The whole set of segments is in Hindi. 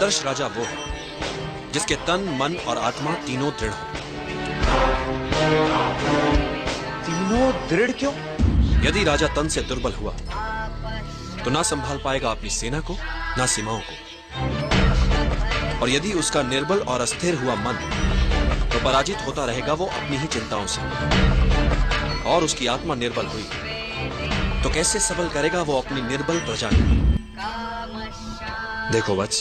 आदर्श राजा वो है जिसके तन, मन और आत्मा तीनों दृढ़ हो। तीनों दृढ़ क्यों? यदि राजा तन से दुर्बल हुआ तो ना संभाल पाएगा अपनी सेना को, ना सीमाओं को। और यदि उसका निर्बल और अस्थिर हुआ मन, तो पराजित होता रहेगा वो अपनी ही चिंताओं से। और उसकी आत्मा निर्बल हुई तो कैसे सबल करेगा वो अपनी निर्बल प्रजा को। देखो वत्स,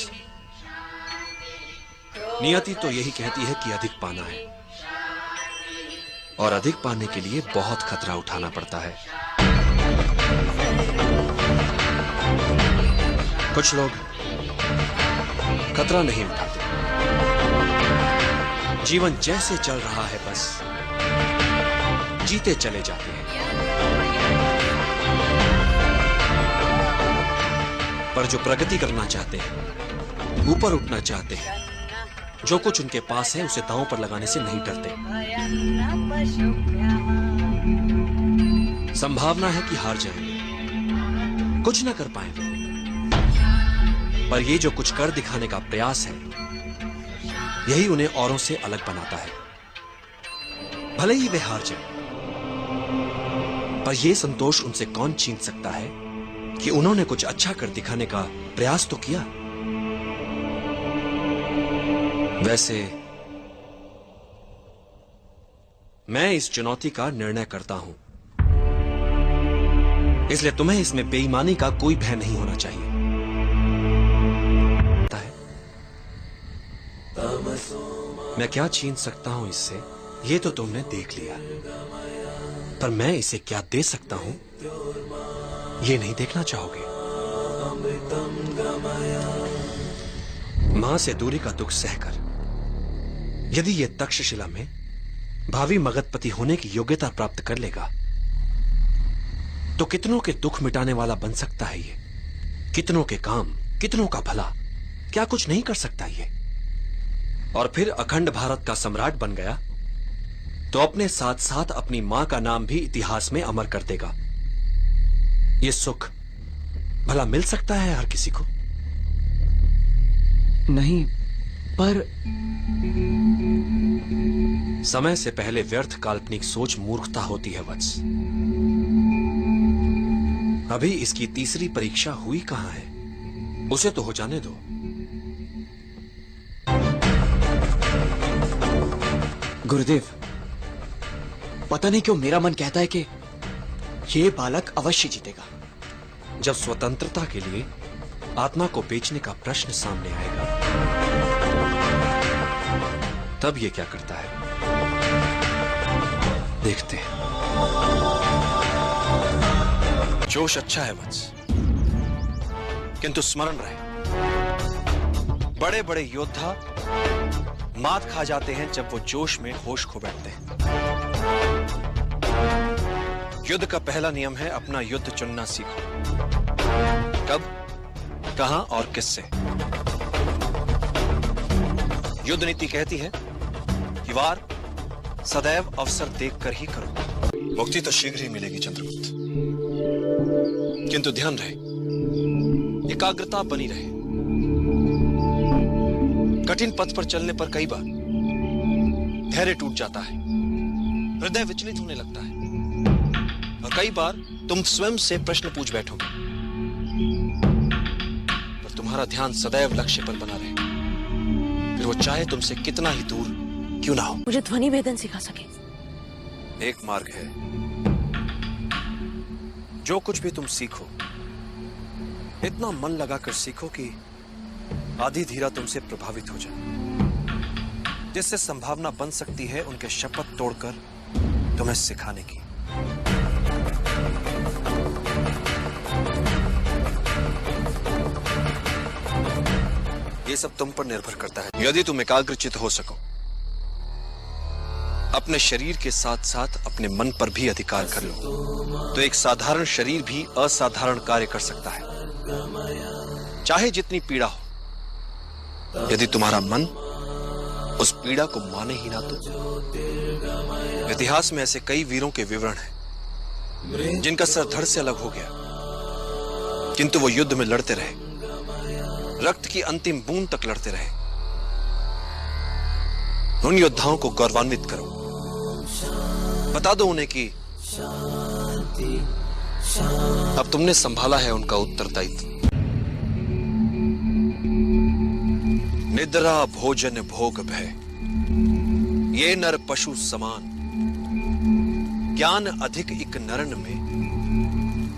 नियति तो यही कहती है कि अधिक पाना है, और अधिक पाने के लिए बहुत खतरा उठाना पड़ता है। कुछ लोग खतरा नहीं उठाते, जीवन जैसे चल रहा है बस जीते चले जाते हैं। पर जो प्रगति करना चाहते हैं, ऊपर उठना चाहते हैं, जो कुछ उनके पास है उसे दांव पर लगाने से नहीं डरते। संभावना है कि हार जाएंगे, कुछ ना कर पाएंगे, पर ये जो कुछ कर दिखाने का प्रयास है, यही उन्हें औरों से अलग बनाता है। भले ही वे हार जाएं, पर यह संतोष उनसे कौन छीन सकता है कि उन्होंने कुछ अच्छा कर दिखाने का प्रयास तो किया। वैसे मैं इस चुनौती का निर्णय करता हूं, इसलिए तुम्हें इसमें बेईमानी का कोई भय नहीं होना चाहिए। मैं क्या छीन सकता हूं इससे, ये तो तुमने देख लिया, पर मैं इसे क्या दे सकता हूं, ये नहीं देखना चाहोगे। मां से दूरी का दुख सहकर यदि ये तक्षशिला में भावी मगधपति होने की योग्यता प्राप्त कर लेगा, तो कितनों के दुख मिटाने वाला बन सकता है ये। कितनों के काम, कितनों का भला, क्या कुछ नहीं कर सकता ये। और फिर अखंड भारत का सम्राट बन गया तो अपने साथ साथ अपनी मां का नाम भी इतिहास में अमर कर देगा। ये सुख भला मिल सकता है हर किसी को? नहीं, पर समय से पहले व्यर्थ काल्पनिक सोच मूर्खता होती है वत्स। अभी इसकी तीसरी परीक्षा हुई कहां है, उसे तो हो जाने दो। गुरुदेव, पता नहीं क्यों मेरा मन कहता है कि ये बालक अवश्य जीतेगा। जब स्वतंत्रता के लिए आत्मा को बेचने का प्रश्न सामने आएगा, तब ये क्या करता है, देखते हैं। जोश अच्छा है वत्स, किंतु स्मरण रहे, बड़े बड़े योद्धा मात खा जाते हैं जब वो जोश में होश खो बैठते हैं। युद्ध का पहला नियम है अपना युद्ध चुनना सीखो। कब, कहां और किससे। युद्ध नीति कहती है कि वार सदैव अवसर देखकर ही करो। मुक्ति तो शीघ्र ही मिलेगी चंद्रगुप्त, किंतु ध्यान रहे, एकाग्रता बनी रहे। कठिन पथ पर चलने पर कई बार धैर्य टूट जाता है, हृदय विचलित होने लगता है, और कई बार तुम स्वयं से प्रश्न पूछ बैठोगे, पर तुम्हारा ध्यान सदैव लक्ष्य पर बना रहे, फिर वो चाहे तुमसे कितना ही दूर क्यों ना हो। मुझे ध्वनि भेदन सिखा सके। एक मार्ग है, जो कुछ भी तुम सीखो इतना मन लगाकर सीखो कि आधी धीरा तुमसे प्रभावित हो जाए, जिससे संभावना बन सकती है उनके शपथ तोड़कर तुम्हें सिखाने की। ये सब तुम पर निर्भर करता है। यदि तुम एकाग्रचित हो सको, अपने शरीर के साथ साथ अपने मन पर भी अधिकार कर लो, तो एक साधारण शरीर भी असाधारण कार्य कर सकता है, चाहे जितनी पीड़ा हो। यदि तुम्हारा मन उस पीड़ा को माने ही ना तो। इतिहास में ऐसे कई वीरों के विवरण हैं जिनका सर धड़ से अलग हो गया, किंतु वो युद्ध में लड़ते रहे, रक्त की अंतिम बूंद तक लड़ते रहे। उन योद्धाओं को गौरवान्वित करो, बता दो उन्हें कि अब तुमने संभाला है उनका उत्तरदायित्व। निद्रा भोजन भोग भय, ये नर पशु समान, ज्ञान अधिक इक नरन में,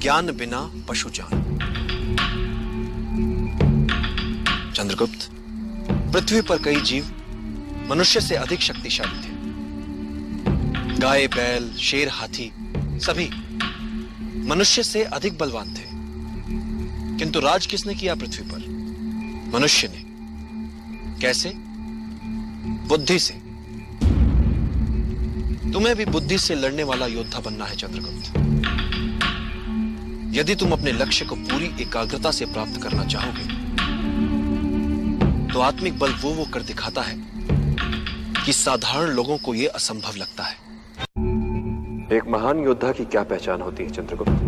ज्ञान बिना पशु जान। चंद्रगुप्त, पृथ्वी पर कई जीव मनुष्य से अधिक शक्तिशाली थे। गाय, बैल, शेर, हाथी सभी मनुष्य से अधिक बलवान थे, किंतु राज किसने किया पृथ्वी पर? मनुष्य ने। कैसे? बुद्धि से। तुम्हें भी बुद्धि से लड़ने वाला योद्धा बनना है चंद्रगुप्त। यदि तुम अपने लक्ष्य को पूरी एकाग्रता से प्राप्त करना चाहोगे तो आत्मिक बल वो कर दिखाता है कि साधारण लोगों को यह असंभव लगता है। एक महान योद्धा की क्या पहचान होती है चंद्रगुप्त?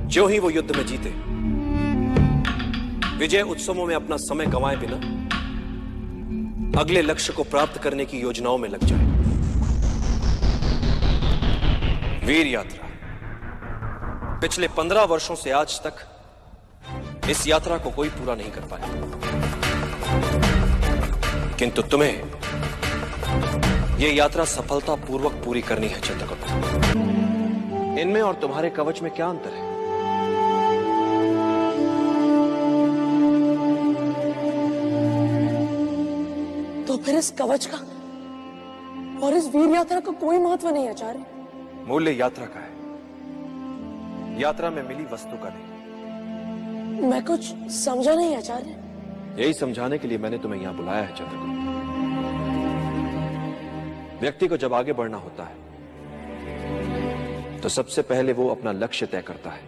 जो ही वो युद्ध में जीते, विजय उत्सवों में अपना समय गंवाए बिना अगले लक्ष्य को प्राप्त करने की योजनाओं में लग जाए। वीर यात्रा पिछले 15 वर्षों से आज तक इस यात्रा को कोई पूरा नहीं कर पाया, किंतु तुम्हें यह यात्रा सफलतापूर्वक पूरी करनी है चंद्रगुप्त। इनमें और तुम्हारे कवच में क्या अंतर है? तो फिर इस कवच का और इस वीर यात्रा का कोई महत्व नहीं आचार्य। मूल्य यात्रा का है, यात्रा में मिली वस्तु का नहीं। मैं कुछ समझा नहीं आचार्य। यही समझाने के लिए मैंने तुम्हें यहां बुलाया है चंद्रगुप्त। व्यक्ति को जब आगे बढ़ना होता है तो सबसे पहले वो अपना लक्ष्य तय करता है,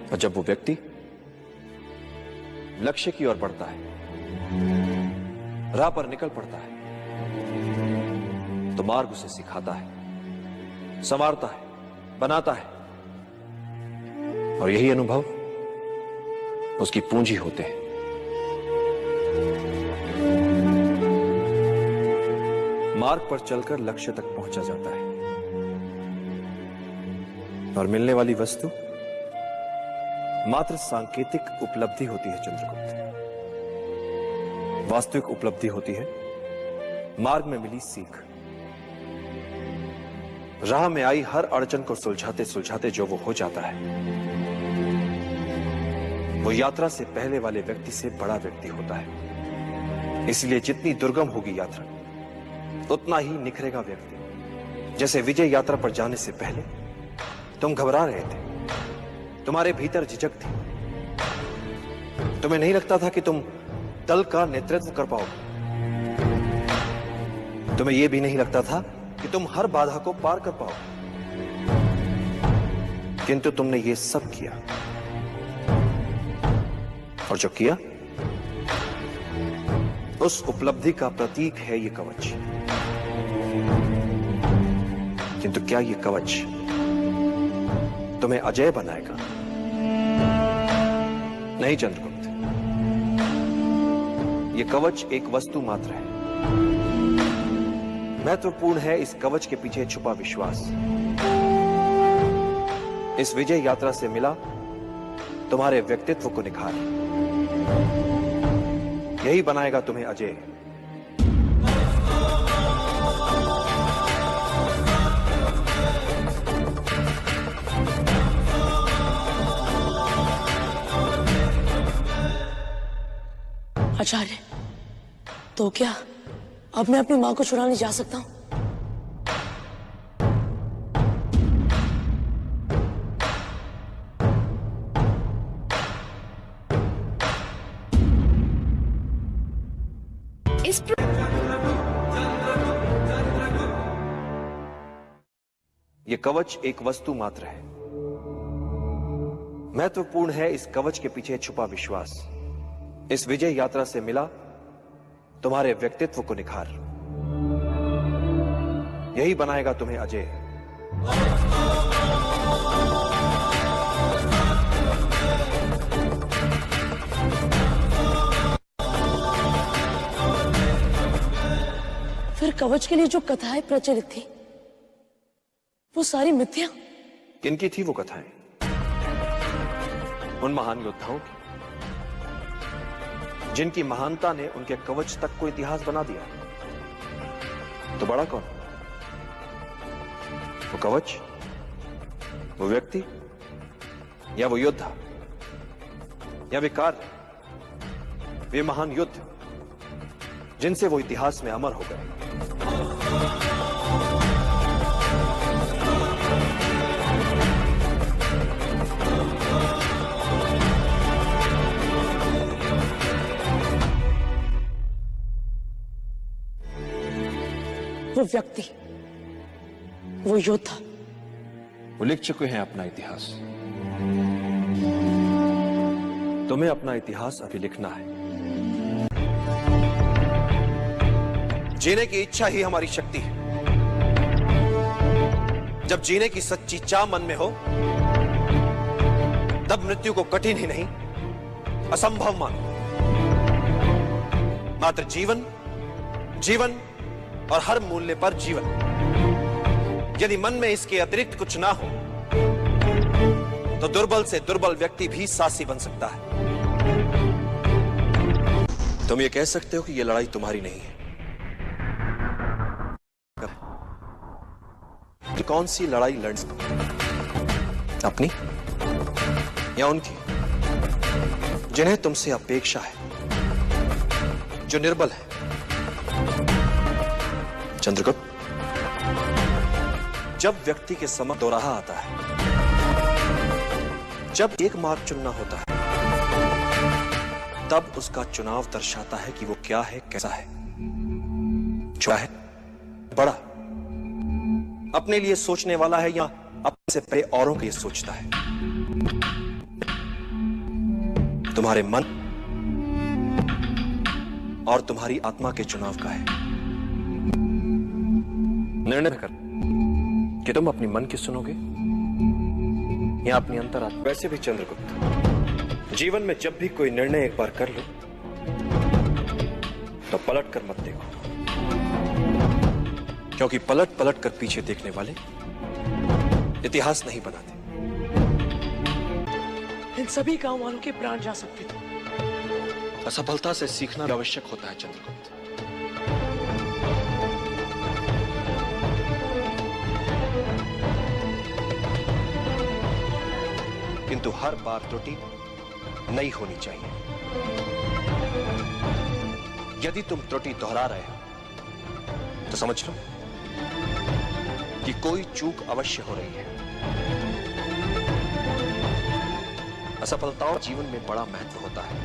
और जब वो व्यक्ति लक्ष्य की ओर बढ़ता है, राह पर निकल पड़ता है, तो मार्ग उसे सिखाता है, संवारता है, बनाता है, और यही अनुभव उसकी पूंजी होते हैं। मार्ग पर चलकर लक्ष्य तक पहुंचा जाता है, और मिलने वाली वस्तु मात्र सांकेतिक उपलब्धि होती है चंद्रगुप्त। वास्तविक उपलब्धि होती है मार्ग में मिली सीख। राह में आई हर अड़चन को सुलझाते सुलझाते जो वो हो जाता है, वो यात्रा से पहले वाले व्यक्ति से बड़ा व्यक्ति होता है। इसलिए जितनी दुर्गम होगी यात्रा, उतना ही निखरेगा व्यक्ति। जैसे विजय यात्रा पर जाने से पहले तुम घबरा रहे थे, तुम्हारे भीतर झिझक थी, तुम्हें नहीं लगता था कि तुम दल का नेतृत्व कर पाओगे, तुम्हें यह भी नहीं लगता था कि तुम हर बाधा को पार कर पाओगे, किंतु तुमने ये सब किया, और जो किया उस उपलब्धि का प्रतीक है ये कवच। किंतु क्या ये कवच तुम्हें अजय बनाएगा? नहीं चंद्रगुप्त, ये कवच एक वस्तु मात्र है। महत्वपूर्ण है इस कवच के पीछे छुपा विश्वास। इस विजय यात्रा से मिला तुम्हारे व्यक्तित्व को निखार, यही बनाएगा तुम्हें अजय। आचार्य, तो क्या अब मैं अपनी मां को छुड़ाने जा सकता हूं? ये कवच एक वस्तु मात्र है। महत्वपूर्ण है इस कवच के पीछे छुपा विश्वास। इस विजय यात्रा से मिला तुम्हारे व्यक्तित्व को निखार, यही बनाएगा तुम्हें अजय। कवच के लिए जो कथाएं प्रचलित थी वो सारी मिथ्या। किनकी थी वो कथाएं? उन महान योद्धाओं की जिनकी महानता ने उनके कवच तक को इतिहास बना दिया। तो बड़ा कौन? वो कवच, वो व्यक्ति, या वो योद्धा, या वे कार्य, वे महान युद्ध जिनसे वो इतिहास में अमर हो गए। वो व्यक्ति, वो योद्धा, वो लिख चुके हैं अपना इतिहास। तुम्हें अपना इतिहास अभी लिखना है। जीने की इच्छा ही हमारी शक्ति है। जब जीने की सच्ची चाह मन में हो तब मृत्यु को कठिन ही नहीं असंभव मानो। मात्र जीवन, जीवन और हर मूल्य पर जीवन। यदि मन में इसके अतिरिक्त कुछ ना हो तो दुर्बल से दुर्बल व्यक्ति भी साहसी बन सकता है। तुम ये कह सकते हो कि यह लड़ाई तुम्हारी नहीं है। कि कौन सी लड़ाई लड़ सकते? अपनी या उनकी जिन्हें तुमसे अपेक्षा है, जो निर्बल है? चंद्रगुप्त, जब व्यक्ति के समक्ष दोराहा आता है, जब एक मार्ग चुनना होता है, तब उसका चुनाव दर्शाता है कि वो क्या है, कैसा है। छोटा है, बड़ा, अपने लिए सोचने वाला है या अपने से पहले औरों के लिए सोचता है। तुम्हारे मन और तुम्हारी आत्मा के चुनाव का है। निर्णय कर कि तुम अपनी मन की सुनोगे या अपनी अंतरात्मा। वैसे भी चंद्रगुप्त, जीवन में जब भी कोई निर्णय एक बार कर लो तो पलट कर मत देखो, क्योंकि पलट पलट कर पीछे देखने वाले इतिहास नहीं बनाते। इन सभी गांव वालों के प्राण जा सकते थे। असफलता से सीखना आवश्यक होता है चंद्रगुप्त। किंतु हर बार त्रुटि नई होनी चाहिए। यदि तुम त्रुटि दोहरा रहे हो तो समझ लो कि कोई चूक अवश्य हो रही है। असफलताओं जीवन में बड़ा महत्व होता है।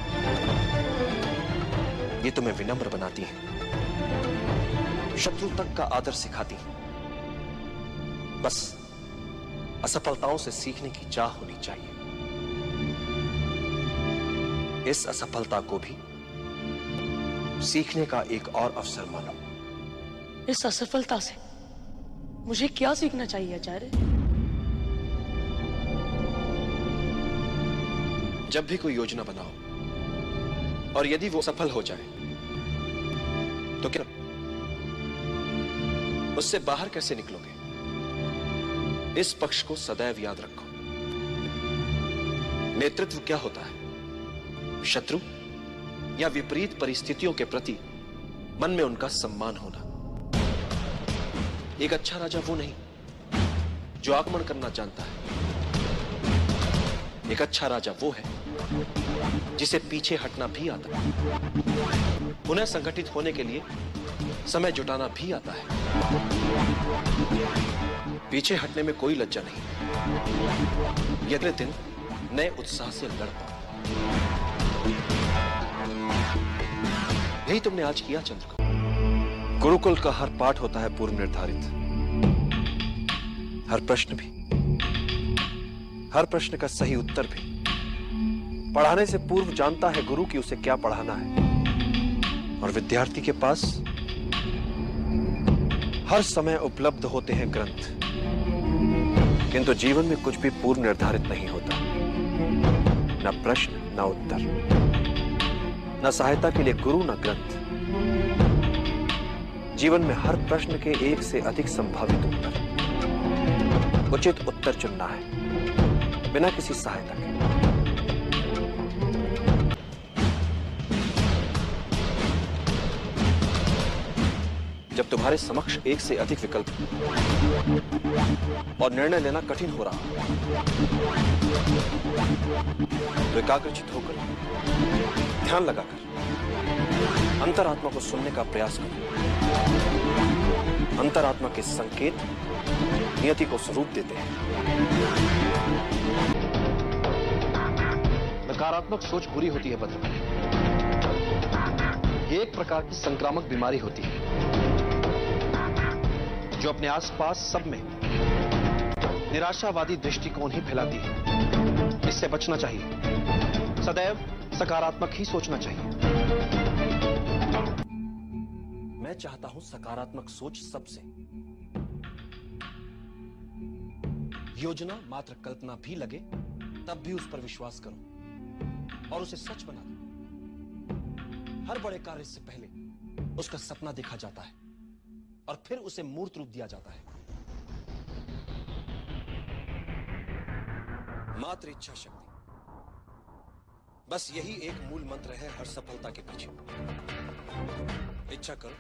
ये तुम्हें विनम्र बनाती है, शत्रु तक का आदर सिखाती है। बस असफलताओं से सीखने की चाह होनी चाहिए। इस असफलता को भी सीखने का एक और अवसर मानो। इस असफलता से मुझे क्या सीखना चाहिए आचार्य? जब भी कोई योजना बनाओ और यदि वो सफल हो जाए तो क्या उससे बाहर कैसे निकलोगे? इस पक्ष को सदैव याद रखो। नेतृत्व क्या होता है? शत्रु या विपरीत परिस्थितियों के प्रति मन में उनका सम्मान होना। एक अच्छा राजा वो नहीं जो आक्रमण करना जानता है। एक अच्छा राजा वो है जिसे पीछे हटना भी आता है, पुनः संगठित होने के लिए समय जुटाना भी आता है। पीछे हटने में कोई लज्जा नहीं। अगले दिन नए उत्साह से लड़ पाओ। यही तुमने आज किया चंद्रगुप्त। गुरुकुल का हर पाठ होता है पूर्व निर्धारित, हर प्रश्न भी, हर प्रश्न का सही उत्तर भी। पढ़ाने से पूर्व जानता है गुरु कि उसे क्या पढ़ाना है, और विद्यार्थी के पास हर समय उपलब्ध होते हैं ग्रंथ। किंतु जीवन में कुछ भी पूर्व निर्धारित नहीं होता, न प्रश्न न उत्तर, न सहायता के लिए गुरु न ग्रंथ। जीवन में हर प्रश्न के एक से अधिक संभावित उत्तर, उचित उत्तर चुनना है बिना किसी सहायता के। जब तुम्हारे समक्ष एक से अधिक विकल्प और निर्णय लेना कठिन हो रहा तो एकाग्रचित होकर, ध्यान लगाकर अंतरात्मा को सुनने का प्रयास करो। अंतरात्मा के संकेत नियति को स्वरूप देते हैं। नकारात्मक सोच बुरी होती है भद्र। ये एक प्रकार की संक्रामक बीमारी होती है जो अपने आसपास सब में निराशावादी दृष्टिकोण ही फैलाती है। इससे बचना चाहिए। सदैव सकारात्मक ही सोचना चाहिए। मैं चाहता हूं सकारात्मक सोच सबसे। योजना मात्र कल्पना भी लगे तब भी उस पर विश्वास करो और उसे सच बना दो। हर बड़े कार्य से पहले उसका सपना देखा जाता है और फिर उसे मूर्त रूप दिया जाता है। मात्र इच्छा शक्ति, बस यही एक मूल मंत्र है हर सफलता के पीछे। इच्छा करो,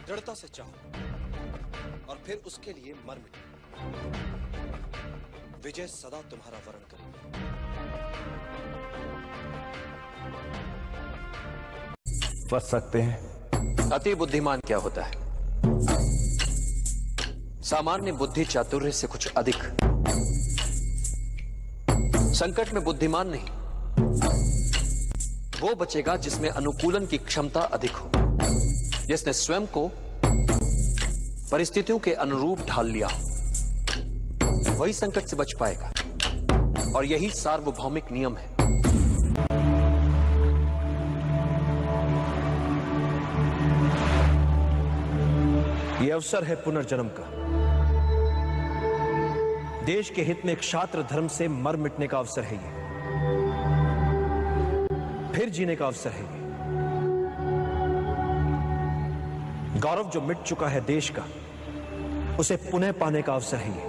दृढ़ता से चाहो और फिर उसके लिए मर मिटो। विजय सदा तुम्हारा वरण करेगी। बच सकते हैं। अति बुद्धिमान क्या होता है? सामान्य बुद्धि चातुर्य से कुछ अधिक। संकट में बुद्धिमान नहीं, वो बचेगा जिसमें अनुकूलन की क्षमता अधिक हो, जिसने स्वयं को परिस्थितियों के अनुरूप ढाल लिया हो। वही संकट से बच पाएगा और यही सार्वभौमिक नियम है। यह अवसर है पुनर्जन्म का। देश के हित में क्षात्र धर्म से मर मिटने का अवसर है ये। फिर जीने का अवसर है ये। गौरव जो मिट चुका है देश का, उसे पुनः पाने का अवसर है ये।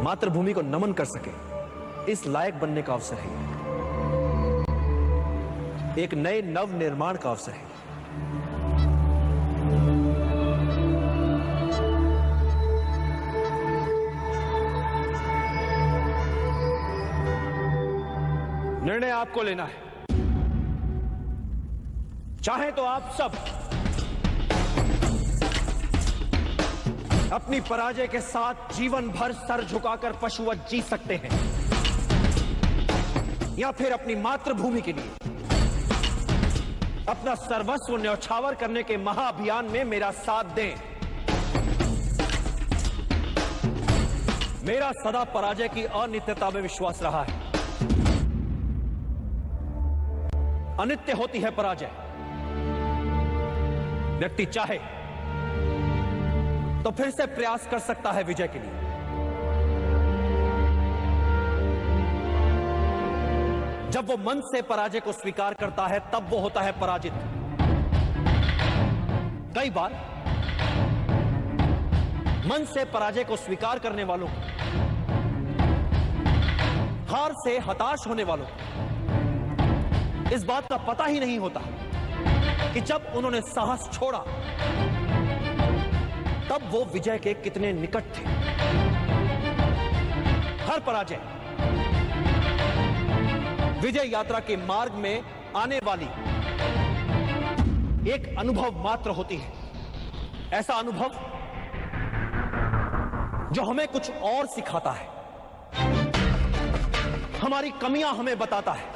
मातृभूमि को नमन कर सके इस लायक बनने का अवसर है ये। एक नए नव निर्माण का अवसर है। निर्णय आपको लेना है। चाहे तो आप सब अपनी पराजय के साथ जीवन भर सर झुकाकर पशुवत जी सकते हैं, या फिर अपनी मातृभूमि के लिए अपना सर्वस्व न्यौछावर करने के महाअभियान में मेरा साथ दें। मेरा सदा पराजय की अनित्यता में विश्वास रहा है। अनित्य होती है पराजय। व्यक्ति चाहे तो फिर से प्रयास कर सकता है विजय के लिए। जब वो मन से पराजय को स्वीकार करता है तब वो होता है पराजित। कई बार मन से पराजय को स्वीकार करने वालों को, हार से हताश होने वालों को इस बात का पता ही नहीं होता कि जब उन्होंने साहस छोड़ा तब वो विजय के कितने निकट थे। हर पराजय विजय यात्रा के मार्ग में आने वाली एक अनुभव मात्र होती है। ऐसा अनुभव जो हमें कुछ और सिखाता है, हमारी कमियां हमें बताता है,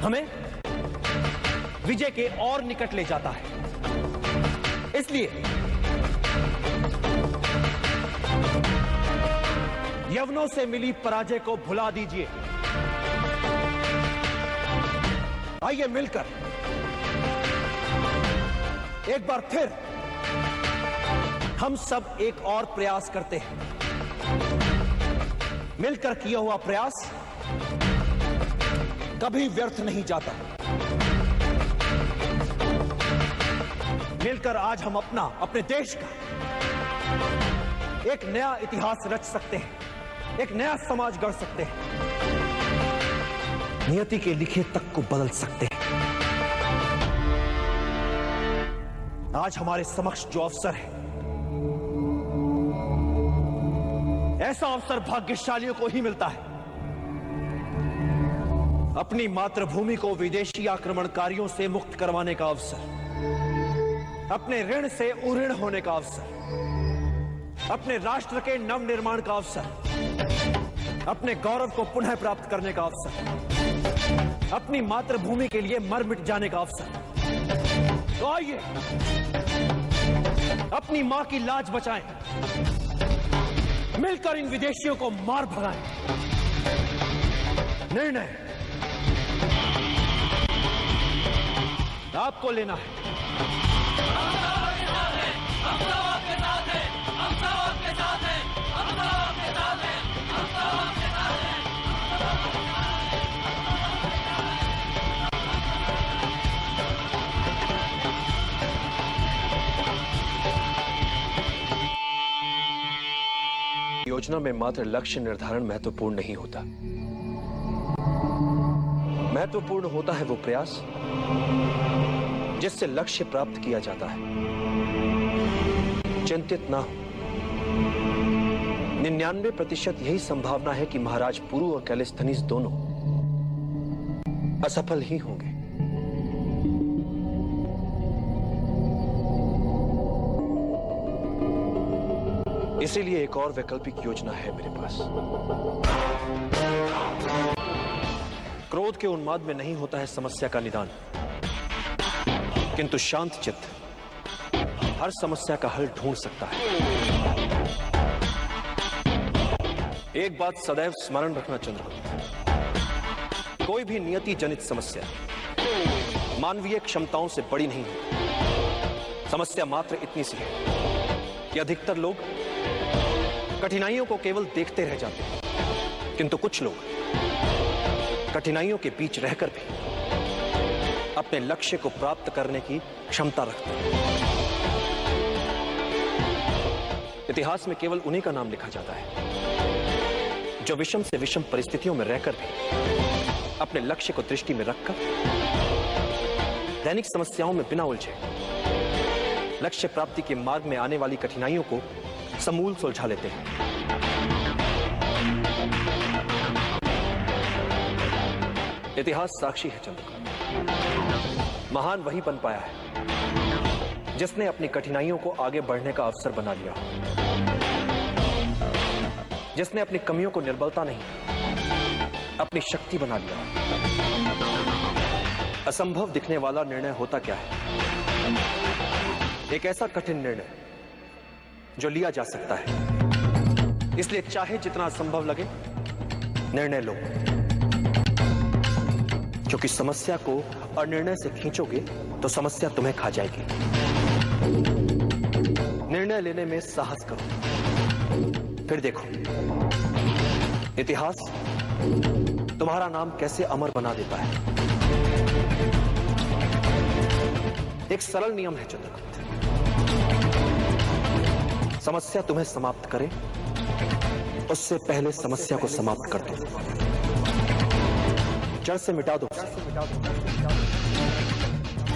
हमें विजय के और निकट ले जाता है। इसलिए यवनों से मिली पराजय को भुला दीजिए। आइए मिलकर एक बार फिर हम सब एक और प्रयास करते हैं। मिलकर किया हुआ प्रयास कभी व्यर्थ नहीं जाता। मिलकर आज हम अपने देश का एक नया इतिहास रच सकते हैं, एक नया समाज गढ़ सकते हैं, नियति के लिखे तक को बदल सकते हैं। आज हमारे समक्ष जो अवसर है, ऐसा अवसर भाग्यशालियों को ही मिलता है। अपनी मातृभूमि को विदेशी आक्रमणकारियों से मुक्त करवाने का अवसर, अपने ऋण से उऋण होने का अवसर, अपने राष्ट्र के नवनिर्माण का अवसर, अपने गौरव को पुनः प्राप्त करने का अवसर, अपनी मातृभूमि के लिए मर मिट जाने का अवसर। तो आइए अपनी मां की लाज बचाएं, मिलकर इन विदेशियों को मार भगाएं। निर्णय आपको लेना है। योजना में मात्र लक्ष्य निर्धारण महत्वपूर्ण नहीं होता। महत्वपूर्ण होता है वो प्रयास जिससे लक्ष्य प्राप्त किया जाता है। चिंतित ना हो, 99% यही संभावना है कि महाराज पुरु और कैलिस्थनीज दोनों असफल ही होंगे। इसीलिए एक और वैकल्पिक योजना है मेरे पास। क्रोध के उन्माद में नहीं होता है समस्या का निदान, किंतु शांत चित्त हर समस्या का हल ढूंढ सकता है। एक बात सदैव स्मरण रखना चंद्रगुप्त, कोई भी नियति जनित समस्या मानवीय क्षमताओं से बड़ी नहीं है। समस्या मात्र इतनी सी है कि अधिकतर लोग कठिनाइयों को केवल देखते रह जाते हैं, किंतु कुछ लोग कठिनाइयों के बीच रहकर भी अपने लक्ष्य को प्राप्त करने की क्षमता रखते हैं। इतिहास में केवल उन्हीं का नाम लिखा जाता है जो विषम से विषम परिस्थितियों में रहकर भी अपने लक्ष्य को दृष्टि में रखकर दैनिक समस्याओं में बिना उलझे लक्ष्य प्राप्ति के मार्ग में आने वाली कठिनाइयों को समूल सुलझा लेते हैं। इतिहास साक्षी है चंद्रगुप्त, महान वही बन पाया है जिसने अपनी कठिनाइयों को आगे बढ़ने का अवसर बना लिया, जिसने अपनी कमियों को निर्बलता नहीं अपनी शक्ति बना लिया। असंभव दिखने वाला निर्णय होता क्या है? एक ऐसा कठिन निर्णय जो लिया जा सकता है। इसलिए चाहे जितना असंभव लगे, निर्णय लो, क्योंकि समस्या को अनिर्णय से खींचोगे तो समस्या तुम्हें खा जाएगी। निर्णय लेने में साहस करो, फिर देखो इतिहास तुम्हारा नाम कैसे अमर बना देता है। एक सरल नियम है चंद्रगुप्त, समस्या तुम्हें समाप्त करे उससे पहले समस्या को समाप्त कर दो, जड़ से मिटा दो,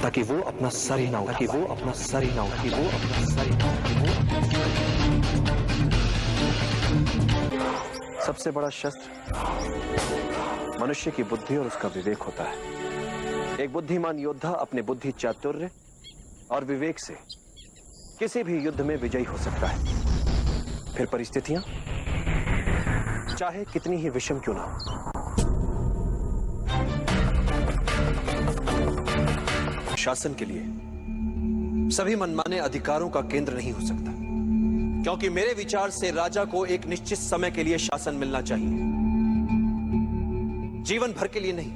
ताकि वो अपना सर ही ना हो, ताकि वो अपना सर ही ना हो, ताकि वो अपना सर ही ना हो। सबसे बड़ा शस्त्र मनुष्य की बुद्धि और उसका विवेक होता है। एक बुद्धिमान योद्धा अपने बुद्धि, चातुर्य और विवेक से किसी भी युद्ध में विजयी हो सकता है, फिर परिस्थितियां चाहे कितनी ही विषम क्यों ना हो। शासन के लिए सभी मनमाने अधिकारों का केंद्र नहीं हो सकता, क्योंकि मेरे विचार से राजा को एक निश्चित समय के लिए शासन मिलना चाहिए, जीवन भर के लिए नहीं।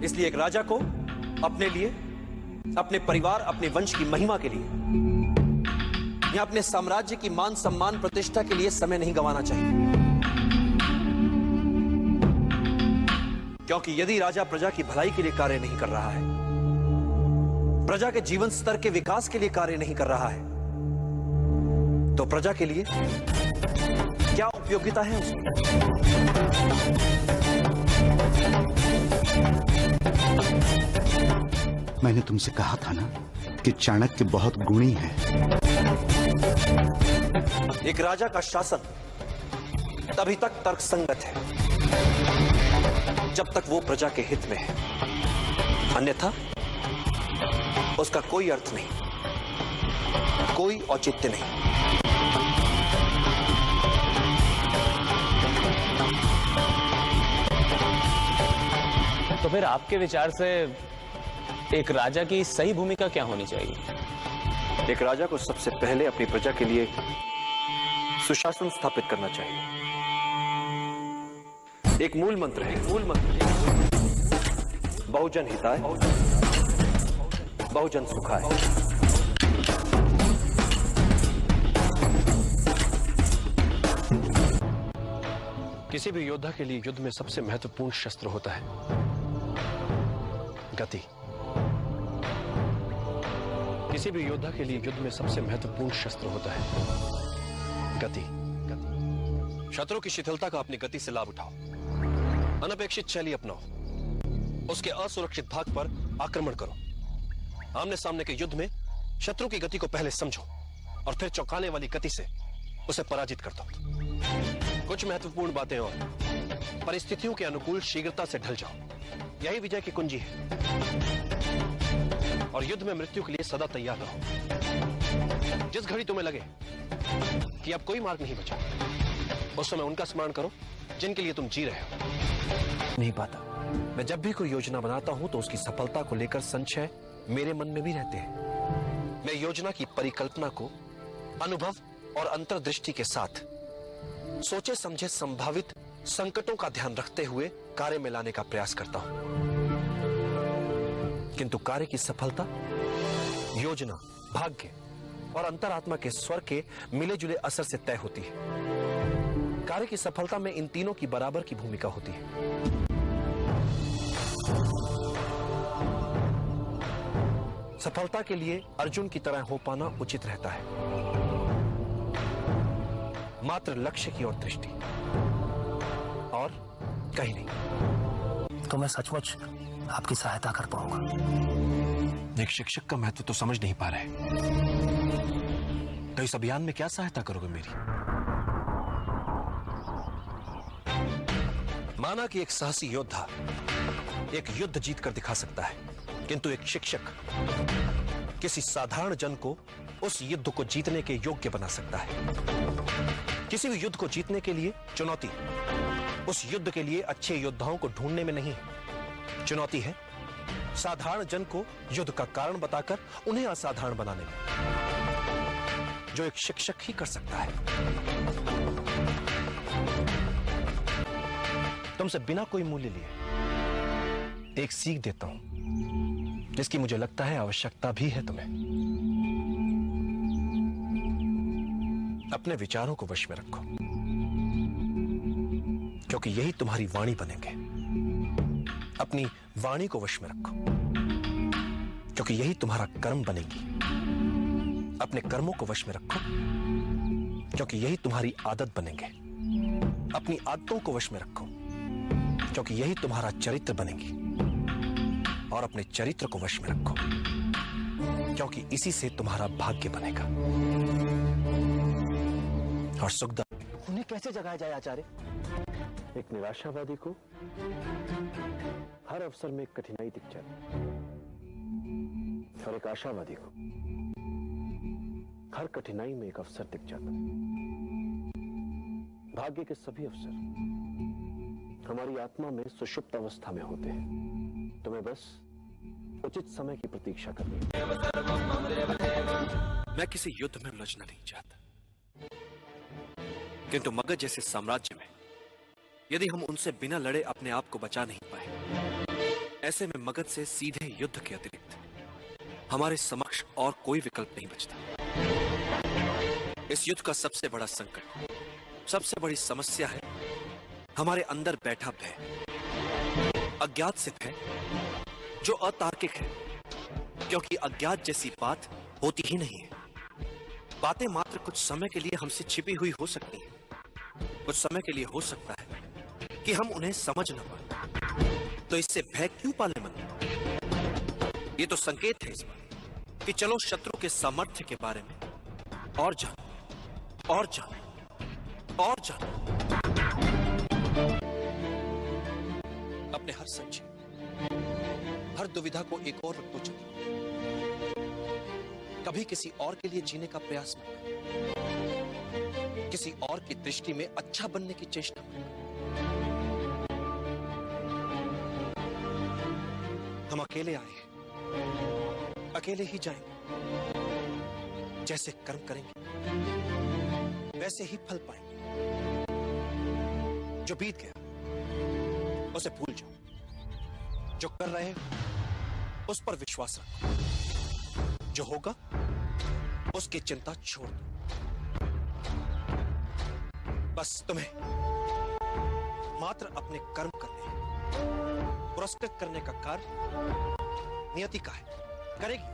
इसलिए एक राजा को अपने लिए, अपने परिवार, अपने वंश की महिमा के लिए या अपने साम्राज्य की मान सम्मान प्रतिष्ठा के लिए समय नहीं गंवाना चाहिए। क्योंकि यदि राजा प्रजा की भलाई के लिए कार्य नहीं कर रहा है, प्रजा के जीवन स्तर के विकास के लिए कार्य नहीं कर रहा है, तो प्रजा के लिए क्या उपयोगिता है उसकी? मैंने तुमसे कहा था ना कि चाणक्य बहुत गुणी है। एक राजा का शासन तभी तक तर्कसंगत है जब तक वो प्रजा के हित में है, अन्यथा उसका कोई अर्थ नहीं, कोई औचित्य नहीं। तो फिर आपके विचार से एक राजा की सही भूमिका क्या होनी चाहिए? एक राजा को सबसे पहले अपनी प्रजा के लिए सुशासन स्थापित करना चाहिए। एक मूल मंत्र है, बहुजन हिताय, बहुजन सुखाय। किसी भी योद्धा के लिए युद्ध में सबसे महत्वपूर्ण शस्त्र होता है गति। किसी भी योद्धा के लिए युद्ध में सबसे महत्वपूर्ण शस्त्र होता है गति। शत्रु की शिथिलता का अपनी गति से लाभ उठाओ, अनपेक्षित शैली अपनाओ, उसके असुरक्षित भाग पर आक्रमण करो। आमने सामने के युद्ध में शत्रु की गति को पहले समझो और फिर चौंकाने वाली गति से उसे पराजित कर दो। कुछ महत्वपूर्ण बातें और परिस्थितियों के अनुकूल शीघ्रता से ढल जाओ, यही विजय की कुंजी है। और युद्ध में मृत्यु के लिए सदा तैयार रहो। जिस घड़ी तुम्हें लगे कि अब कोई मार्ग नहीं बचा, उस समय उनका स्मरण करो जिनके लिए तुम जी रहे हो। नहीं पाता, मैं जब भी कोई योजना बनाता हूं तो उसकी सफलता को लेकर संशय मेरे मन में भी रहते हैं। मैं योजना की परिकल्पना को अनुभव और अंतर्दृष्टि के साथ सोचे समझे संभावित संकटों का ध्यान रखते हुए कार्य में लाने का प्रयास करता हूं। किंतु कार्य की सफलता योजना, भाग्य और अंतरात्मा के स्वर के मिले जुले असर से तय होती है। कार्य की सफलता में इन तीनों की बराबर की भूमिका होती है। सफलता के लिए अर्जुन की तरह हो पाना उचित रहता है, मात्र लक्ष्य की ओर दृष्टि और कहीं नहीं। तो मैं सचमुच आपकी सहायता कर पाऊंगा। एक शिक्षक का महत्व तो समझ नहीं पा रहे, तो इस अभियान में क्या सहायता करोगे मेरी? माना कि एक साहसी योद्धा एक युद्ध जीतकर दिखा सकता है, किंतु एक शिक्षक किसी साधारण जन को उस युद्ध को जीतने के योग्य बना सकता है। किसी भी युद्ध को जीतने के लिए चुनौती उस युद्ध के लिए अच्छे योद्धाओं को ढूंढने में नहीं है, चुनौती है साधारण जन को युद्ध का कारण बताकर उन्हें असाधारण बनाने में, जो एक शिक्षक ही कर सकता है। तुमसे बिना कोई मूल्य लिए एक सीख देता हूं जिसकी मुझे लगता है आवश्यकता भी है तुम्हें। अपने विचारों को वश में रखो, क्योंकि यही तुम्हारी वाणी बनेंगे। अपनी वाणी को वश में रखो, क्योंकि यही तुम्हारा कर्म बनेगी। अपने कर्मों को वश में रखो, क्योंकि यही तुम्हारी आदत बनेंगे। अपनी आदतों को वश में रखो, क्योंकि यही तुम्हारा चरित्र बनेगी। और अपने चरित्र को वश में रखो, क्योंकि इसी से तुम्हारा भाग्य बनेगा। और सुखदा, उन्हें कैसे जगाया जाए आचार्य? एक निराशावादी को हर अवसर में एक कठिनाई दिख जाती, और एक आशावादी को हर कठिनाई में एक अवसर दिख जाता। भाग्य के सभी अवसर हमारी आत्मा में सुषुप्त अवस्था में होते हैं। तुम्हें बस उचित समय की प्रतीक्षा करनी है। मैं किसी युद्ध में उलझना नहीं चाहता, किंतु मगध जैसे साम्राज्य में यदि हम उनसे बिना लड़े अपने आप को बचा नहीं पाए, ऐसे में मगध से सीधे युद्ध के अतिरिक्त हमारे समक्ष और कोई विकल्प नहीं बचता। इस युद्ध का सबसे बड़ा संकट, सबसे बड़ी समस्या है हमारे अंदर बैठा भय, अज्ञात से भय जो अतार्किक है, क्योंकि अज्ञात जैसी बात होती ही नहीं है। बातें मात्र कुछ समय के लिए हमसे छिपी हुई हो सकती हैं, कुछ समय के लिए हो सकता है कि हम उन्हें समझ न पाए, तो इससे भय क्यों पाले मन? ये तो संकेत है इस बात कि चलो शत्रु के सामर्थ्य के बारे में और जानो, और जानो, और जानो। अपने हर संशय, हर दुविधा को एक और रख दो चलो। कभी किसी और के लिए जीने का प्रयास मत करो, किसी और की दृष्टि में अच्छा बनने की चेष्टा मत करो। हम अकेले आए हैं, अकेले ही जाएंगे। जैसे कर्म करेंगे वैसे ही फल पाएंगे। जो बीत गया उसे भूल जाओ, जो कर रहे हो उस पर विश्वास रखो, जो होगा उसकी चिंता छोड़ दो। बस तुम्हें मात्र अपने कर्म करने, पुरस्कृत करने का कार्य नियति का है, करेगी।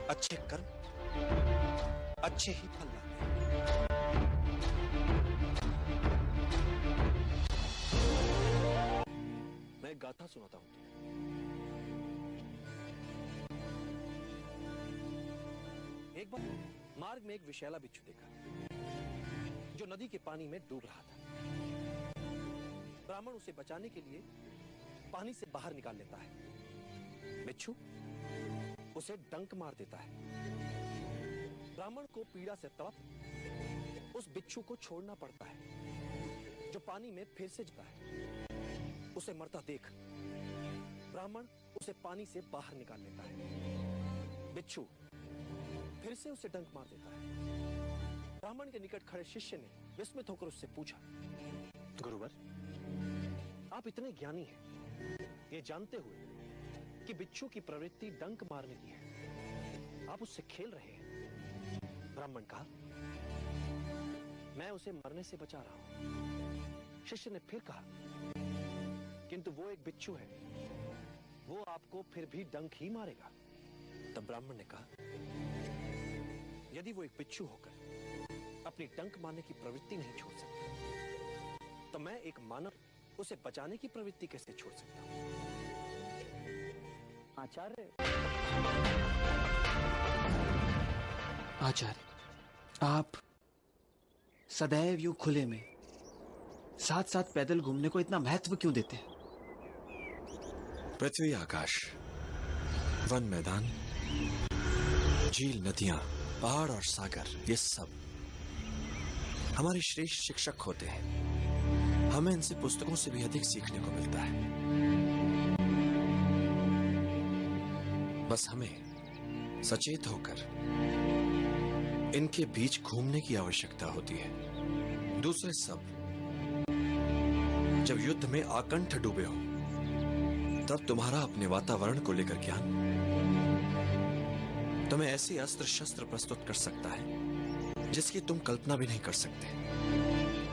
अच्छे कर्म अच्छे ही फल लाते हैं। मैं एक गाथा सुनाता हूं। एक बार मार्ग में एक विषैला बिच्छू देखा जो नदी के पानी में डूब रहा था। ब्राह्मण उसे बचाने के लिए पानी से बाहर निकाल लेता है। बिच्छू उसे डंक मार देता है। ब्राह्मण को पीड़ा से तड़प उस बिच्छू को छोड़ना पड़ता है, जो पानी में फिर से जाता है। उसे मरता देख ब्राह्मण उसे पानी से बाहर निकाल लेता है। बिच्छू फिर से उसे डंक मार देता है। ब्राह्मण के निकट खड़े शिष्य ने विस्मित होकर उससे पूछा, गुरुवर, आप इतने ज्ञानी हैं, ये जानते हुए कि बिच्छू की प्रवृत्ति डंक मारने की है, आप उससे खेल रहे हैं। ब्राह्मण कहा, मैं उसे मरने से बचा रहा हूं। शिष्य ने फिर कहा, किंतु वो एक बिच्छू है, वो आपको फिर भी डंक ही मारेगा। तब ब्राह्मण ने कहा, यदि वो एक बिच्छू होकर अपनी डंक मारने की प्रवृत्ति नहीं छोड़ सकता, तो मैं एक मानव उसे बचाने की प्रवृत्ति कैसे छोड़ सकता हूं? आचार्य, आप सदैव यूं खुले में साथ साथ पैदल घूमने को इतना महत्व क्यों देते हैं? पृथ्वी, आकाश, वन, मैदान, झील, नदियां, पहाड़ और सागर, ये सब हमारे श्रेष्ठ शिक्षक होते हैं। हमें इनसे पुस्तकों से भी अधिक सीखने को मिलता है। बस हमें सचेत होकर इनके बीच घूमने की आवश्यकता होती है। दूसरे सब जब युद्ध में आकंठ डूबे हो, तब तुम्हारा अपने वातावरण को लेकर ज्ञान तुम्हें ऐसे अस्त्र शस्त्र प्रस्तुत कर सकता है जिसकी तुम कल्पना भी नहीं कर सकते।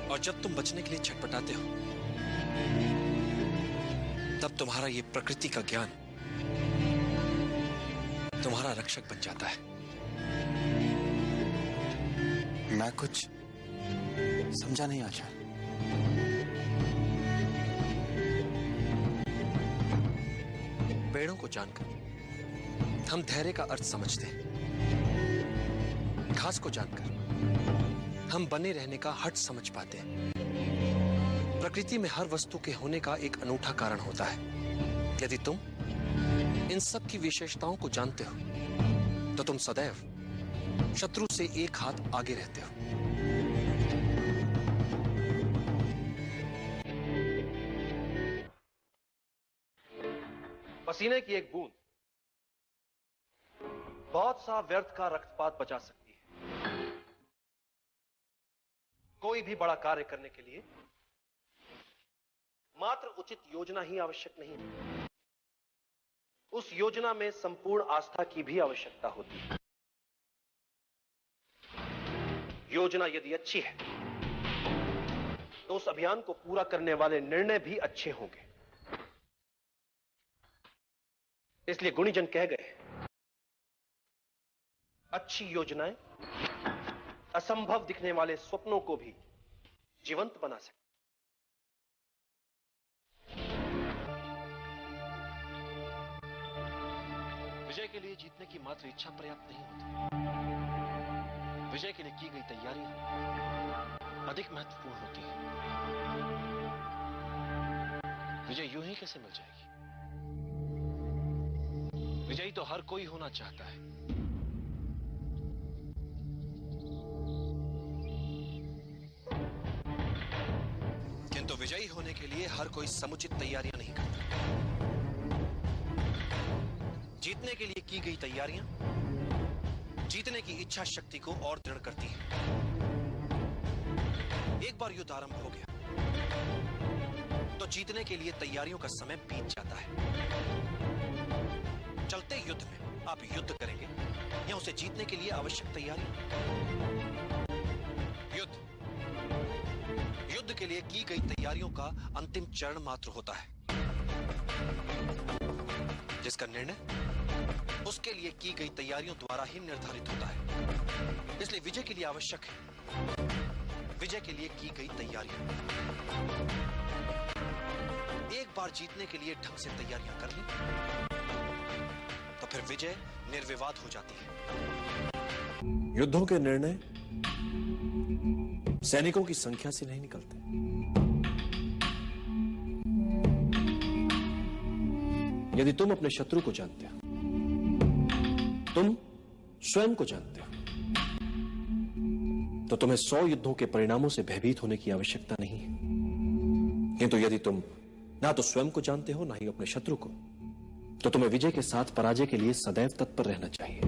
और जब तुम बचने के लिए छटपटाते हो, तब तुम्हारा ये प्रकृति का ज्ञान तुम्हारा रक्षक बन जाता है। मैं कुछ समझा नहीं आचार्य। पेड़ों को जानकर हम धैर्य का अर्थ समझते हैं। घास को जानकर हम बने रहने का हट समझ पाते हैं। प्रकृति में हर वस्तु के होने का एक अनूठा कारण होता है। यदि तुम इन सब की विशेषताओं को जानते हो, तो तुम सदैव शत्रु से एक हाथ आगे रहते हो। पसीने की एक बूंद बहुत सा व्यर्थ का रक्तपात बचा सकती है। कोई भी बड़ा कार्य करने के लिए मात्र उचित योजना ही आवश्यक नहीं है, उस योजना में संपूर्ण आस्था की भी आवश्यकता होती है। योजना यदि अच्छी है तो उस अभियान को पूरा करने वाले निर्णय भी अच्छे होंगे। इसलिए गुणीजन कह गए, अच्छी योजनाएं असंभव दिखने वाले स्वप्नों को भी जीवंत बना सकती। विजय के लिए जीतने की मात्र इच्छा पर्याप्त नहीं होती। विजय के लिए की गई तैयारियां अधिक महत्वपूर्ण होती हैं। विजय यूं ही कैसे मिल जाएगी? विजयी तो हर कोई होना चाहता है। किंतु विजयी होने के लिए हर कोई समुचित तैयारियां नहीं करता। जीतने के लिए की गई तैयारियां जीतने की इच्छा शक्ति को और दृढ़ करती हैं। एक बार युद्ध आरंभ हो गया तो जीतने के लिए तैयारियों का समय बीत जाता है। चलते युद्ध में आप युद्ध करेंगे या उसे जीतने के लिए आवश्यक तैयारी? युद्ध के लिए की गई तैयारियों का अंतिम चरण मात्र होता है, जिसका निर्णय उसके लिए की गई तैयारियों द्वारा ही निर्धारित होता है। इसलिए विजय के लिए आवश्यक है विजय के लिए की गई तैयारियां। एक बार जीतने के लिए ढंग से तैयारियां कर ली तो फिर विजय निर्विवाद हो जाती है। युद्धों के निर्णय सैनिकों की संख्या से नहीं निकलते। यदि तुम अपने शत्रु को जानते हो, तुम स्वयं को जानते हो, तो तुम्हें 100 युद्धों के परिणामों से भयभीत होने की आवश्यकता नहीं है। किंतु यदि तुम ना तो स्वयं को जानते हो ना ही अपने शत्रु को, तो तुम्हें विजय के साथ पराजय के लिए सदैव तत्पर रहना चाहिए।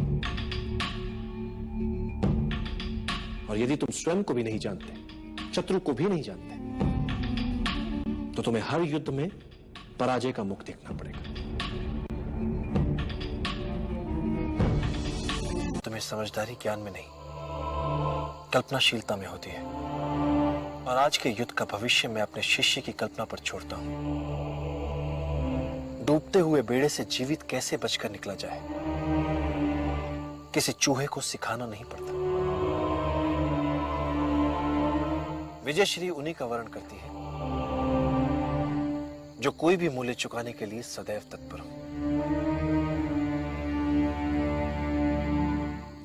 और यदि तुम स्वयं को भी नहीं जानते, शत्रु को भी नहीं जानते, तो तुम्हें हर युद्ध में पराजय का मुख देखना पड़ेगा। तुम्हें समझदारी ज्ञान में नहीं, कल्पनाशीलता में होती है। और आज के युद्ध का भविष्य मैं अपने शिष्य की कल्पना पर छोड़ता हूं। डूबते हुए बेड़े से जीवित कैसे बचकर निकला जाए, किसी चूहे को सिखाना नहीं पड़ता। विजय श्री उन्हीं का वर्ण करती है जो कोई भी मूल्य चुकाने के लिए सदैव तत्पर हो।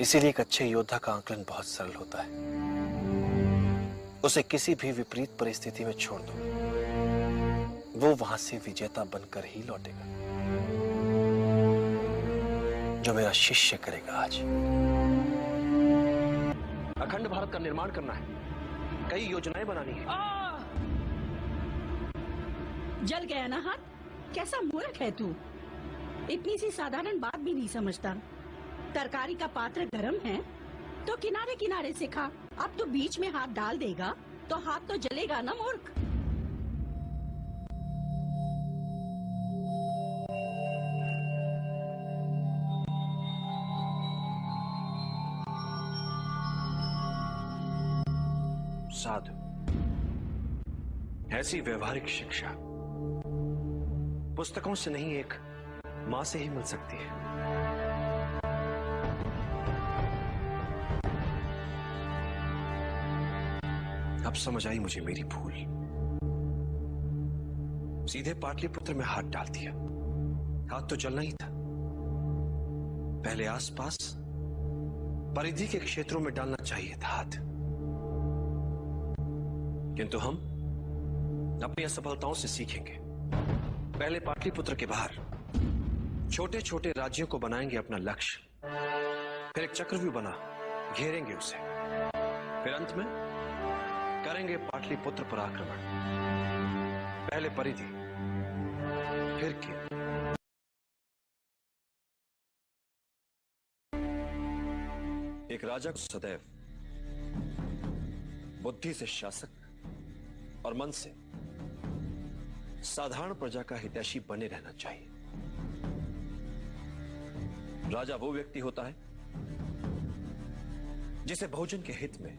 इसीलिए एक अच्छे योद्धा का आकलन बहुत सरल होता है। उसे किसी भी विपरीत परिस्थिति में छोड़ दो, वो वहां से विजेता बनकर ही लौटेगा। जो मेरा शिष्य करेगा आज। अखंड भारत का निर्माण करना है, कई योजनाएं बनानी है। जल गया ना हाथ? कैसा मूर्ख है तू, इतनी सी साधारण बात भी नहीं समझता। तरकारी का पात्र गर्म है तो किनारे किनारे से खा। अब तो बीच में हाथ डाल देगा तो हाथ तो जलेगा ना मूर्ख। साधु, ऐसी व्यवहारिक शिक्षा पुस्तकों से नहीं, एक मां से ही मिल सकती है। अब समझ आई मुझे मेरी भूल। सीधे पाटलिपुत्र में हाथ डाल दिया। हाथ तो चलना ही था। पहले आसपास परिधि के क्षेत्रों में डालना चाहिए था हाथ। किंतु हम अपनी असफलताओं से सीखेंगे। पहले पाटलिपुत्र के बाहर छोटे छोटे राज्यों को बनाएंगे अपना लक्ष्य, फिर एक चक्रव्यूह बना घेरेंगे उसे, फिर अंत में करेंगे पाटलिपुत्र पर आक्रमण। पहले परिधि, फिर केंद्र। एक राजा को सदैव बुद्धि से शासक और मन से साधारण प्रजा का हितैषी बने रहना चाहिए। राजा वो व्यक्ति होता है जिसे बहुजन के हित में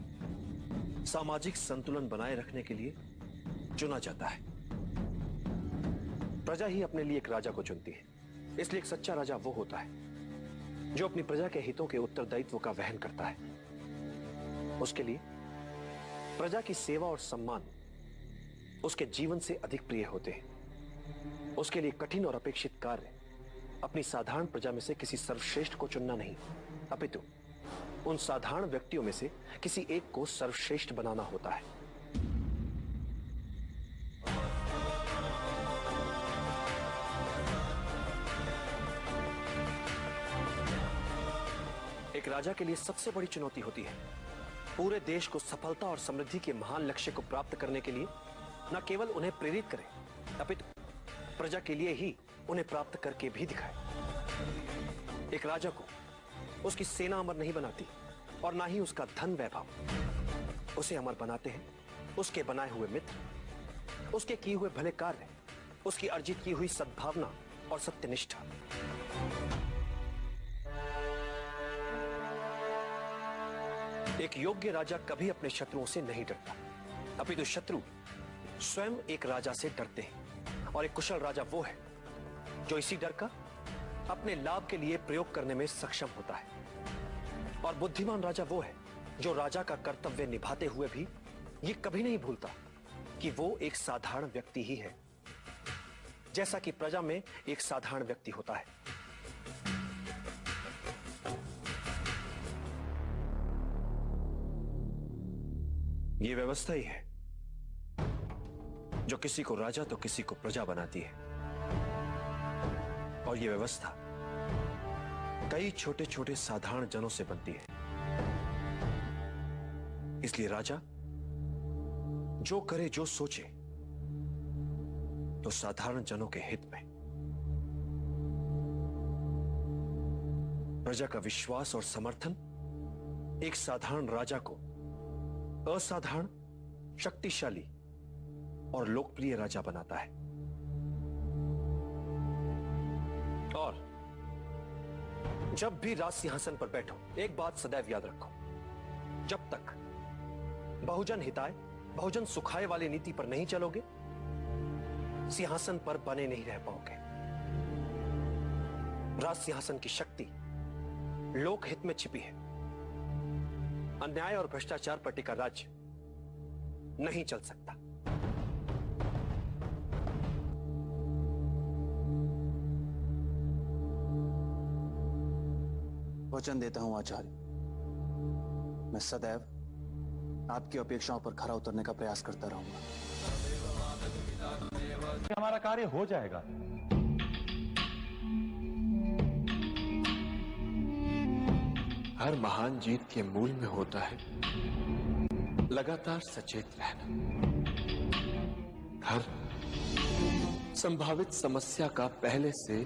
सामाजिक संतुलन बनाए रखने के लिए चुना जाता है। प्रजा ही अपने लिए एक राजा को चुनती है। इसलिए एक सच्चा राजा वो होता है जो अपनी प्रजा के हितों के उत्तरदायित्व का वहन करता है। उसके लिए प्रजा की सेवा और सम्मान उसके जीवन से अधिक प्रिय होते हैं। उसके लिए कठिन और अपेक्षित कार्य अपनी साधारण प्रजा में से किसी सर्वश्रेष्ठ को चुनना नहीं, अपितु उन साधारण व्यक्तियों में से किसी एक को सर्वश्रेष्ठ बनाना होता है। एक राजा के लिए सबसे बड़ी चुनौती होती है पूरे देश को सफलता और समृद्धि के महान लक्ष्य को प्राप्त करने के लिए न केवल उन्हें प्रेरित करे, अपितु प्रजा के लिए ही उन्हें प्राप्त करके भी दिखाए। एक राजा को उसकी सेना अमर नहीं बनाती और ना ही उसका धन वैभव। उसे अमर बनाते हैं उसके बनाए हुए मित्र, उसके किए हुए भले कार्य, उसकी अर्जित की हुई सद्भावना और सत्यनिष्ठा। एक योग्य राजा कभी अपने शत्रुओं से नहीं डरता, अपितु शत्रु स्वयं एक राजा से डरते हैं। और एक कुशल राजा वो है जो इसी डर का अपने लाभ के लिए प्रयोग करने में सक्षम होता है। और बुद्धिमान राजा वो है जो राजा का कर्तव्य निभाते हुए भी ये कभी नहीं भूलता कि वो एक साधारण व्यक्ति ही है, जैसा कि प्रजा में एक साधारण व्यक्ति होता है। ये व्यवस्था ही है जो किसी को राजा तो किसी को प्रजा बनाती है। और ये व्यवस्था कई छोटे छोटे साधारण जनों से बनती है। इसलिए राजा जो करे जो सोचे तो साधारण जनों के हित में। प्रजा का विश्वास और समर्थन एक साधारण राजा को असाधारण, शक्तिशाली और लोकप्रिय राजा बनाता है। और जब भी राज सिंहासन पर बैठो, एक बात सदैव याद रखो, जब तक बहुजन हिताय बहुजन सुखाय वाली नीति पर नहीं चलोगे, सिंहासन पर बने नहीं रह पाओगे। राज सिंहासन की शक्ति लोकहित में छिपी है। अन्याय और भ्रष्टाचार पर टिका राज्य नहीं चल सकता। वचन देता हूं आचार्य, मैं सदैव आपकी अपेक्षाओं पर खरा उतरने का प्रयास करता रहूंगा। हमारा कार्य हो जाएगा। हर महान जीत के मूल में होता है लगातार सचेत रहना, हर संभावित समस्या का पहले से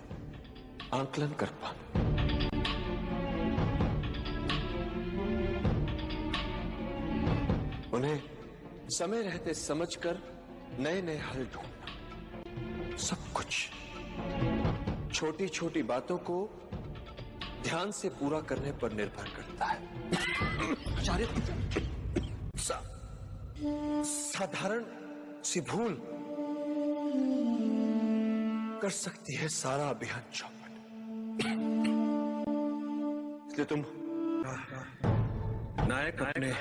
आंकलन कर पाना। उन्हें समय रहते समझकर नए नए हल ढूंढना। सब कुछ छोटी छोटी बातों को ध्यान से पूरा करने पर निर्भर करता है। आचार्य, साधारण सी भूल कर सकती है सारा अभियान चौपट। इसलिए तुम नायक अपने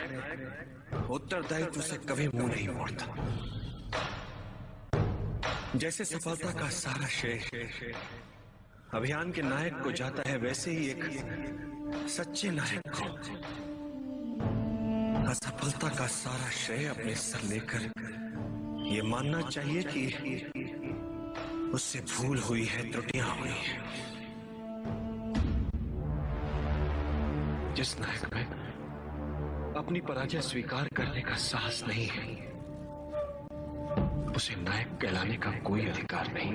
उत्तरदायित्व से कभी मुंह नहीं मोड़ता। जैसे सफलता का सारा श्रेय अभियान के नायक को जाता है, वैसे ही एक सच्चे नायक को असफलता का सारा श्रेय अपने सर लेकर ये मानना चाहिए कि उससे भूल हुई है, त्रुटियां हुई है। जिस नायक में अपनी पराजय स्वीकार करने का साहस नहीं है, उसे नायक कहलाने का कोई अधिकार नहीं।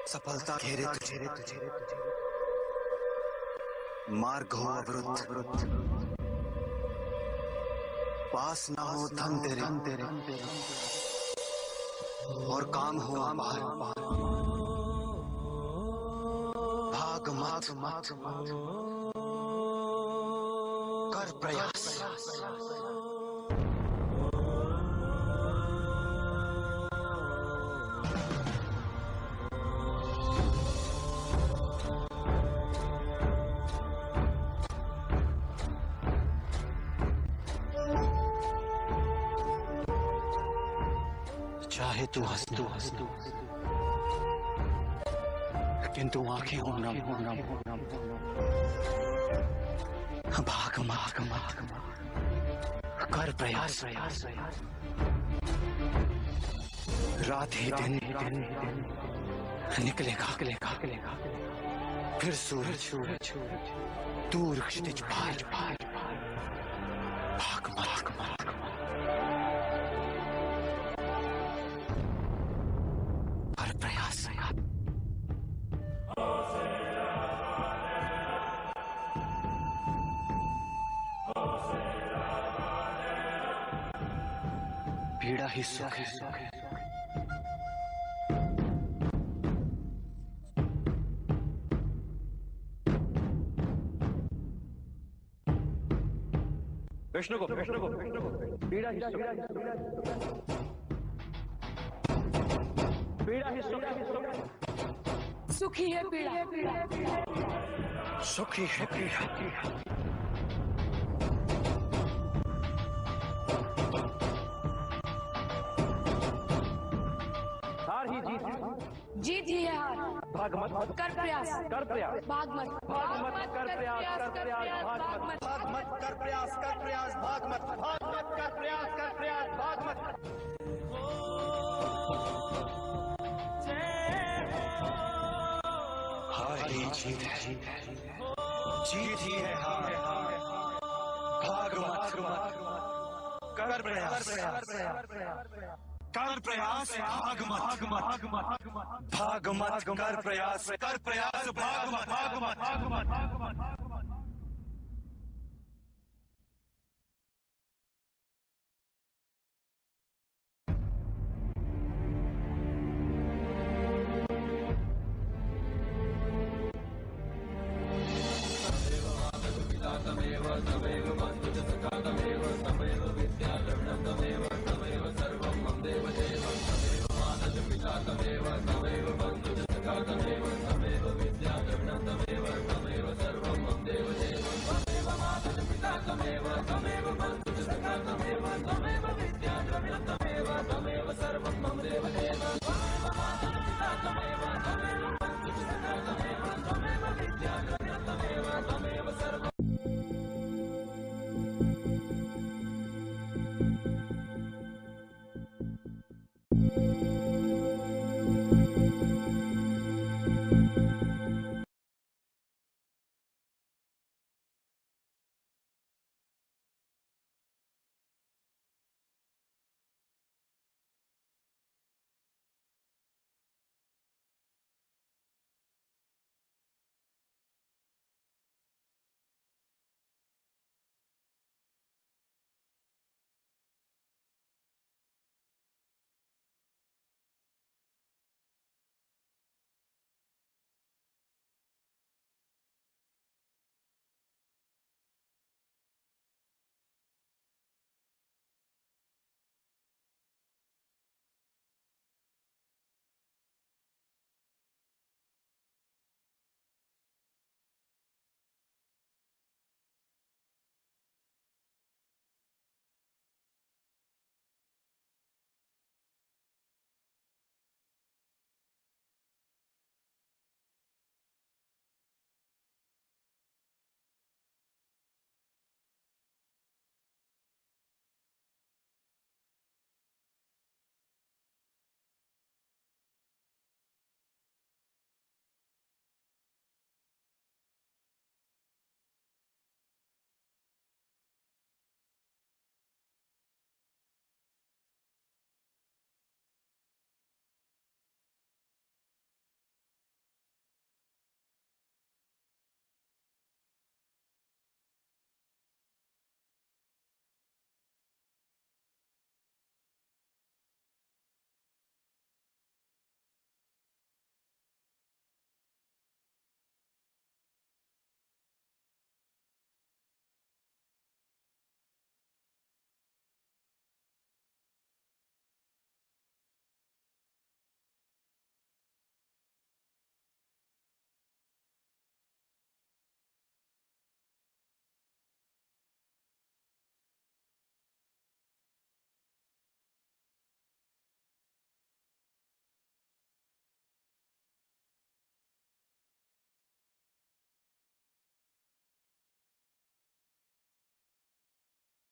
सफलता घेरे तुझे, मार्ग हो अवरुद्ध, पास ना हो धन तेरे, और काम हो अपार, भाग मत भाग मत कर प्रयास। चाहे तू हंस किंतु आंखें होना भाग मत कर प्रयास। रात ही दिन निकलेगा फिर सूरज दूर क्षितिज पार भाग मत कर प्रयास। पीड़ा ही सुख है। विष्णु को पीड़ा ही सुख है। पीड़ा ही सुख है। सुखी है पीड़ा, सुखी है पीड़ा। हार ही जीत ही है हार। भाग मत कर प्रयास भाग मत कर प्रयास भाग मत कर प्रयास भाग मत कर प्रयास भाग मत। हार ही जीत है, जीत ही है हार। भाग मत कर प्रयास भाग मत कर प्रयास भाग मत।